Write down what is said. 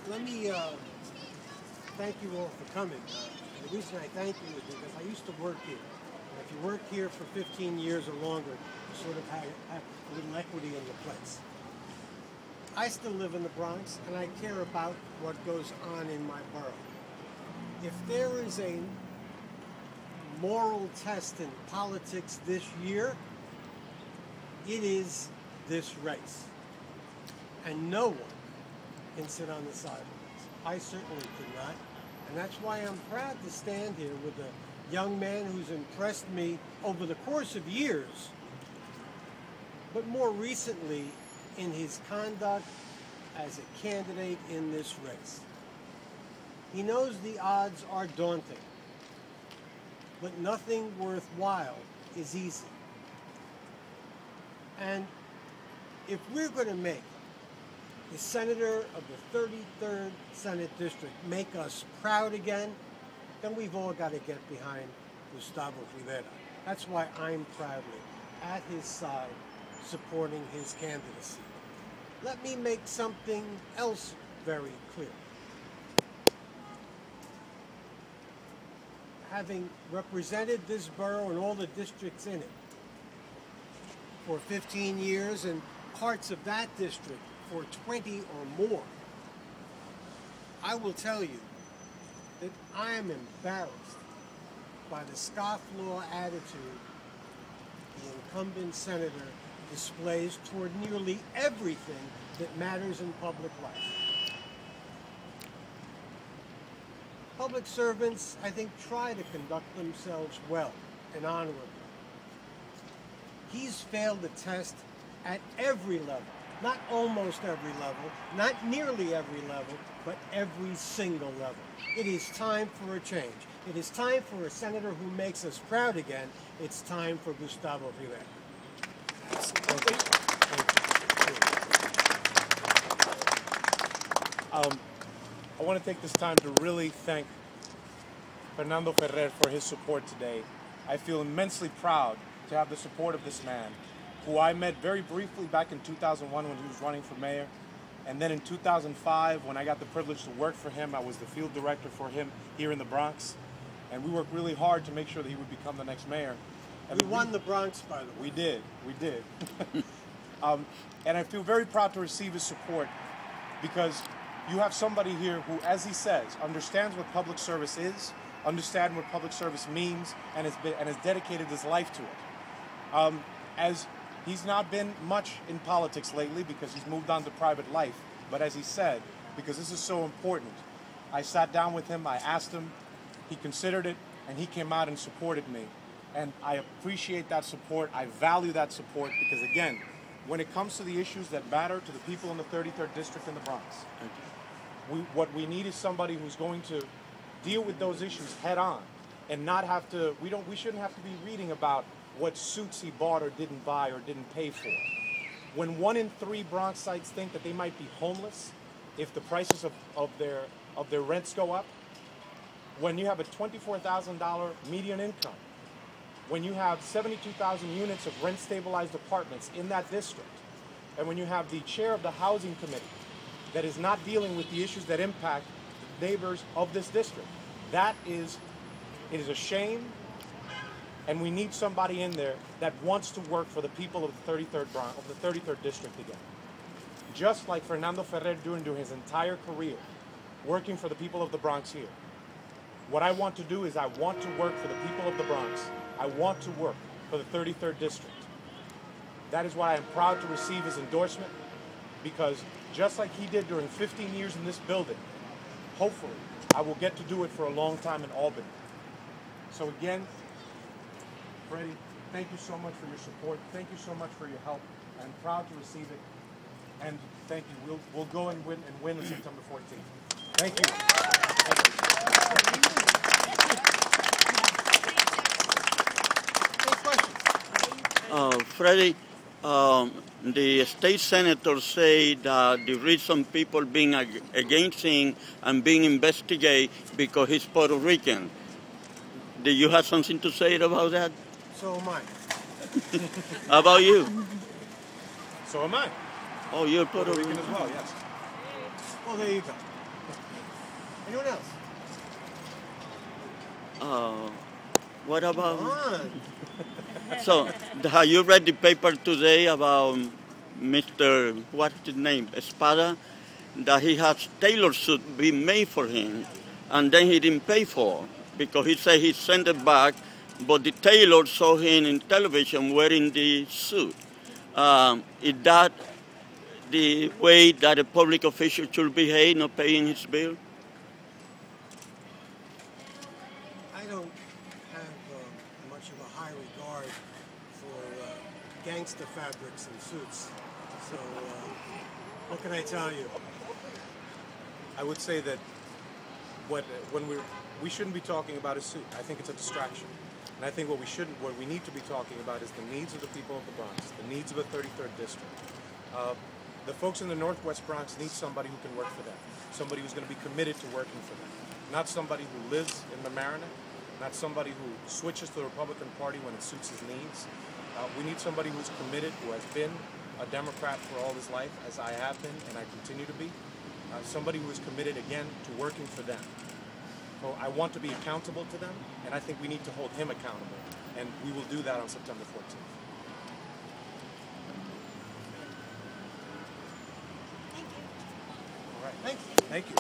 let me thank you all for coming. The reason I thank you is because I used to work here. And if you work here for 15 years or longer, you sort of have a little equity in the place. I still live in the Bronx, and I care about what goes on in my borough. If there is a moral test in politics this year, it is this race. And no one can sit on the sidelines. I certainly could not. And that's why I'm proud to stand here with a young man who's impressed me over the course of years, but more recently in his conduct as a candidate in this race. He knows the odds are daunting, but nothing worthwhile is easy. And if we're going to make the senator of the 33rd Senate District make us proud again, then we've all got to get behind Gustavo Rivera. That's why I'm proudly at his side supporting his candidacy. Let me make something else very clear. Having represented this borough and all the districts in it for 15 years and parts of that district for 20 or more, I will tell you that I am embarrassed by the scofflaw attitude the incumbent senator displays toward nearly everything that matters in public life. Public servants, I think, try to conduct themselves well and honorably. He's failed the test at every level. Not almost every level, not nearly every level, but every single level. It is time for a change. It is time for a senator who makes us proud again. It's time for Gustavo Rivera. I want to take this time to really thank Fernando Ferrer for his support today. I feel immensely proud to have the support of this man, who I met very briefly back in 2001 when he was running for mayor. And then in 2005, when I got the privilege to work for him, I was the field director for him here in the Bronx. And we worked really hard to make sure that he would become the next mayor. And we won the Bronx, by the way. We did. And I feel very proud to receive his support because you have somebody here who, as he says, understands what public service is, understands what public service means, and has dedicated his life to it. As he's not been much in politics lately because he's moved on to private life, but as he said, because this is so important, I sat down with him, I asked him, he considered it, and he came out and supported me. And I appreciate that support, I value that support, because again, when it comes to the issues that matter to the people in the 33rd District in the Bronx, what we need is somebody who's going to deal with those issues head on and not have to, we shouldn't have to be reading about what suits he bought or didn't buy or didn't pay for. When 1 in 3 Bronxites think that they might be homeless if the prices of their rents go up, when you have a $24,000 median income, when you have 72,000 units of rent-stabilized apartments in that district, and when you have the chair of the housing committee that is not dealing with the issues that impact the neighbors of this district, it is a shame. And we need somebody in there that wants to work for the people of the 33rd District again. Just like Fernando Ferrer doing his entire career, working for the people of the Bronx here. What I want to do is I want to work for the people of the Bronx. I want to work for the 33rd District. That is why I'm proud to receive his endorsement, because just like he did during 15 years in this building, hopefully I will get to do it for a long time in Albany. So again, Freddie, thank you so much for your support. Thank you so much for your help. I'm proud to receive it. And thank you. We'll go and win on September 14th. Thank you. Freddie, the state senators say that the reason people being against him and being investigated because he's Puerto Rican. Do you have something to say about that? So am I. How about you? So am I. Oh, you're Puerto Rican as well, yes. Well, there you go. Anyone else? What Come about? on. So, have you read the paper today about Mr. What's his name, Espada? That he has tailor suit being made for him, and then he didn't pay for because he said he sent it back, but the tailor saw him in television wearing the suit. Is that the way that a public official should behave, not paying his bill? I don't have much of a high regard for gangster fabrics and suits. So, what can I tell you? I would say that when we shouldn't be talking about a suit. I think it's a distraction. And I think what we need to be talking about is the needs of the people of the Bronx, the needs of the 33rd District. The folks in the Northwest Bronx need somebody who can work for them, somebody who's going to be committed to working for them, not somebody who lives in the Mariner, not somebody who switches to the Republican Party when it suits his needs. We need somebody who's committed, who has been a Democrat for all his life, as I have been and I continue to be. Somebody who is committed, again, to working for them. So I want to be accountable to them, and I think we need to hold him accountable, and we will do that on September 14th. Thank you. All right. Thank you. Thank you.